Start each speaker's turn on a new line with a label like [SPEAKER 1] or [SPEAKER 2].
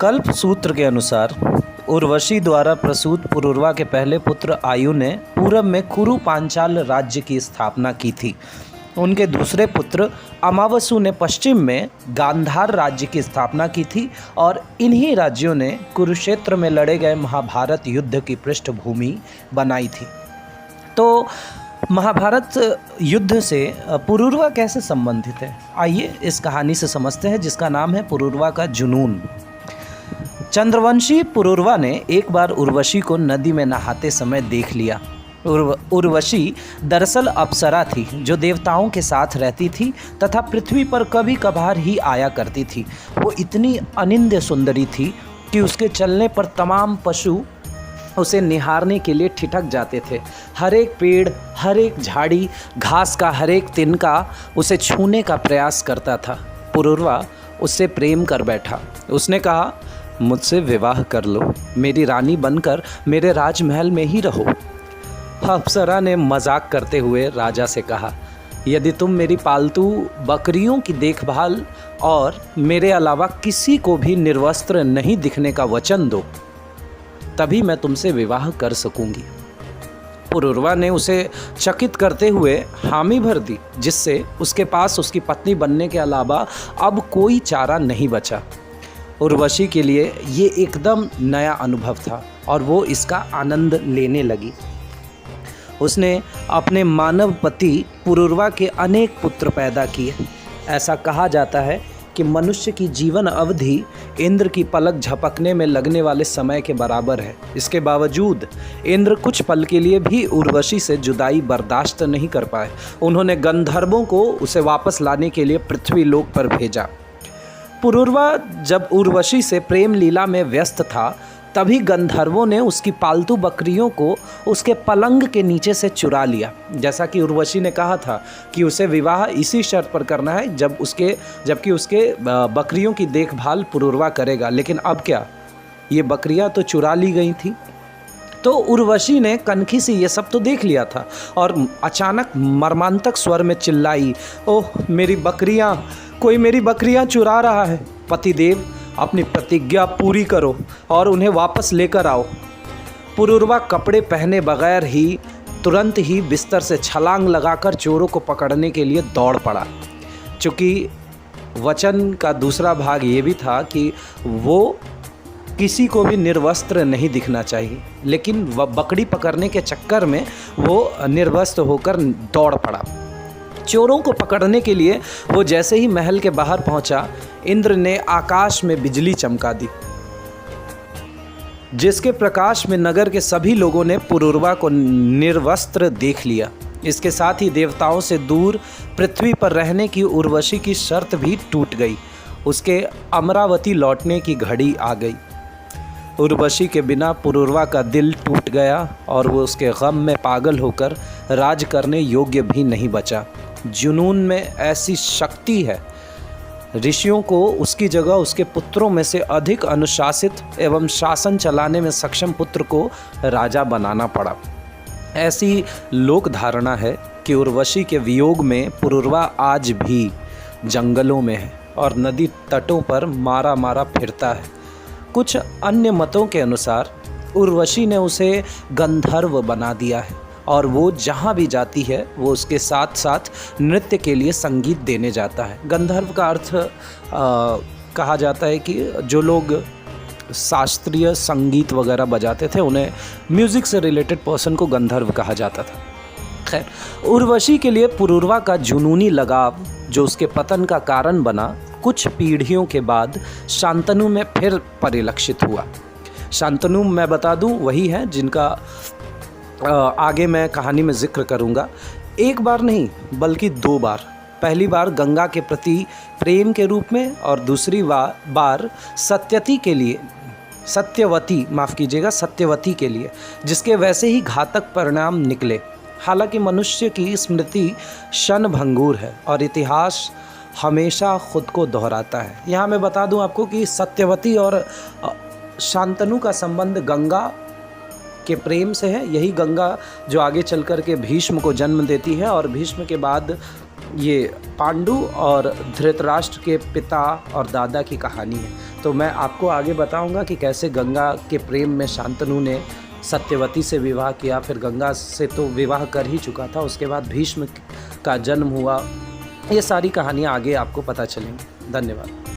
[SPEAKER 1] कल्प सूत्र के अनुसार उर्वशी द्वारा प्रसूत पुरूरवा के पहले पुत्र आयु ने पूरब में कुरु पांचाल राज्य की स्थापना की थी। उनके दूसरे पुत्र अमावसु ने पश्चिम में गांधार राज्य की स्थापना की थी और इन्हीं राज्यों ने कुरुक्षेत्र में लड़े गए महाभारत युद्ध की पृष्ठभूमि बनाई थी। तो महाभारत युद्ध से पुरूरवा कैसे संबंधित है, आइए इस कहानी से समझते हैं, जिसका नाम है पुरूरवा का जुनून। चंद्रवंशी पुरूरवा ने एक बार उर्वशी को नदी में नहाते समय देख लिया। उर्वशी दरअसल अप्सरा थी जो देवताओं के साथ रहती थी तथा पृथ्वी पर कभी कभार ही आया करती थी। वो इतनी अनिंद्य सुंदरी थी कि उसके चलने पर तमाम पशु उसे निहारने के लिए ठिठक जाते थे। हर एक पेड़, हर एक झाड़ी, घास का हर एक तिनका उसे छूने का प्रयास करता था। पुरूरवा उससे प्रेम कर बैठा। उसने कहा, मुझसे विवाह कर लो, मेरी रानी बनकर मेरे राजमहल में ही रहो। अप्सरा ने मजाक करते हुए राजा से कहा, यदि तुम मेरी पालतू बकरियों की देखभाल और मेरे अलावा किसी को भी निर्वस्त्र नहीं दिखने का वचन दो, तभी मैं तुमसे विवाह कर सकूंगी। पुरूरवा ने उसे चकित करते हुए हामी भर दी, जिससे उसके पास उसकी पत्नी बनने के अलावा अब कोई चारा नहीं बचा। उर्वशी के लिए ये एकदम नया अनुभव था और वो इसका आनंद लेने लगी। उसने अपने मानव पति पुरूरवा के अनेक पुत्र पैदा किए। ऐसा कहा जाता है कि मनुष्य की जीवन अवधि इंद्र की पलक झपकने में लगने वाले समय के बराबर है। इसके बावजूद इंद्र कुछ पल के लिए भी उर्वशी से जुदाई बर्दाश्त नहीं कर पाए। उन्होंने गंधर्वों को उसे वापस लाने के लिए पृथ्वी लोक पर भेजा। पुरूरवा जब उर्वशी से प्रेम लीला में व्यस्त था, तभी गंधर्वों ने उसकी पालतू बकरियों को उसके पलंग के नीचे से चुरा लिया। जैसा कि उर्वशी ने कहा था कि उसे विवाह इसी शर्त पर करना है जबकि उसके बकरियों की देखभाल पुरूरवा करेगा। लेकिन अब क्या, ये बकरियां तो चुरा ली गई थी। तो उर्वशी ने कनखी से ये सब तो देख लिया था और अचानक मर्मांतक स्वर में चिल्लाई, ओह मेरी बकरियां, कोई मेरी बकरियां चुरा रहा है। पतिदेव, अपनी प्रतिज्ञा पूरी करो और उन्हें वापस लेकर आओ। पुरूरवा कपड़े पहने बगैर ही तुरंत ही बिस्तर से छलांग लगाकर चोरों को पकड़ने के लिए दौड़ पड़ा। चूँकि वचन का दूसरा भाग ये भी था कि वो किसी को भी निर्वस्त्र नहीं दिखना चाहिए, लेकिन वह बकरी पकड़ने के चक्कर में वो निर्वस्त्र होकर दौड़ पड़ा। चोरों को पकड़ने के लिए वो जैसे ही महल के बाहर पहुंचा, इंद्र ने आकाश में बिजली चमका दी, जिसके प्रकाश में नगर के सभी लोगों ने पुरूरवा को निर्वस्त्र देख लिया। इसके साथ ही देवताओं से दूर पृथ्वी पर रहने की उर्वशी की शर्त भी टूट गई। उसके अमरावती लौटने की घड़ी आ गई। उर्वशी के बिना पुरूरवा का दिल टूट गया और वो उसके गम में पागल होकर राज करने योग्य भी नहीं बचा। जुनून में ऐसी शक्ति है, ऋषियों को उसकी जगह उसके पुत्रों में से अधिक अनुशासित एवं शासन चलाने में सक्षम पुत्र को राजा बनाना पड़ा। ऐसी लोक धारणा है कि उर्वशी के वियोग में पुरूरवा आज भी जंगलों में है और नदी तटों पर मारा मारा फिरता है। कुछ अन्य मतों के अनुसार उर्वशी ने उसे गंधर्व बना दिया है और वो जहाँ भी जाती है वो उसके साथ साथ नृत्य के लिए संगीत देने जाता है। गंधर्व का अर्थ कहा जाता है कि जो लोग शास्त्रीय संगीत वगैरह बजाते थे, उन्हें म्यूज़िक से रिलेटेड पर्सन को गंधर्व कहा जाता था। खैर, उर्वशी के लिए पुरूरवा का जुनूनी लगाव जो उसके पतन का कारण बना, कुछ पीढ़ियों के बाद शांतनु में फिर परिलक्षित हुआ। शांतनु मैं बता दूं वही है जिनका आगे मैं कहानी में जिक्र करूंगा। एक बार नहीं बल्कि दो बार। पहली बार गंगा के प्रति प्रेम के रूप में और दूसरी बार सत्यवती के लिए, जिसके वैसे ही घातक परिणाम निकले। हालांकि मनुष्य की स्मृति क्षणभंगुर है और इतिहास हमेशा खुद को दोहराता है। यहाँ मैं बता दूं आपको कि सत्यवती और शांतनु का संबंध गंगा के प्रेम से है। यही गंगा जो आगे चल कर के भीष्म को जन्म देती है और भीष्म के बाद ये पांडु और धृतराष्ट्र के पिता और दादा की कहानी है। तो मैं आपको आगे बताऊंगा कि कैसे गंगा के प्रेम में शांतनु ने सत्यवती से विवाह किया, फिर गंगा से तो विवाह कर ही चुका था, उसके बाद भीष्म का जन्म हुआ। ये सारी कहानियाँ आगे आपको पता चलेंगी। धन्यवाद।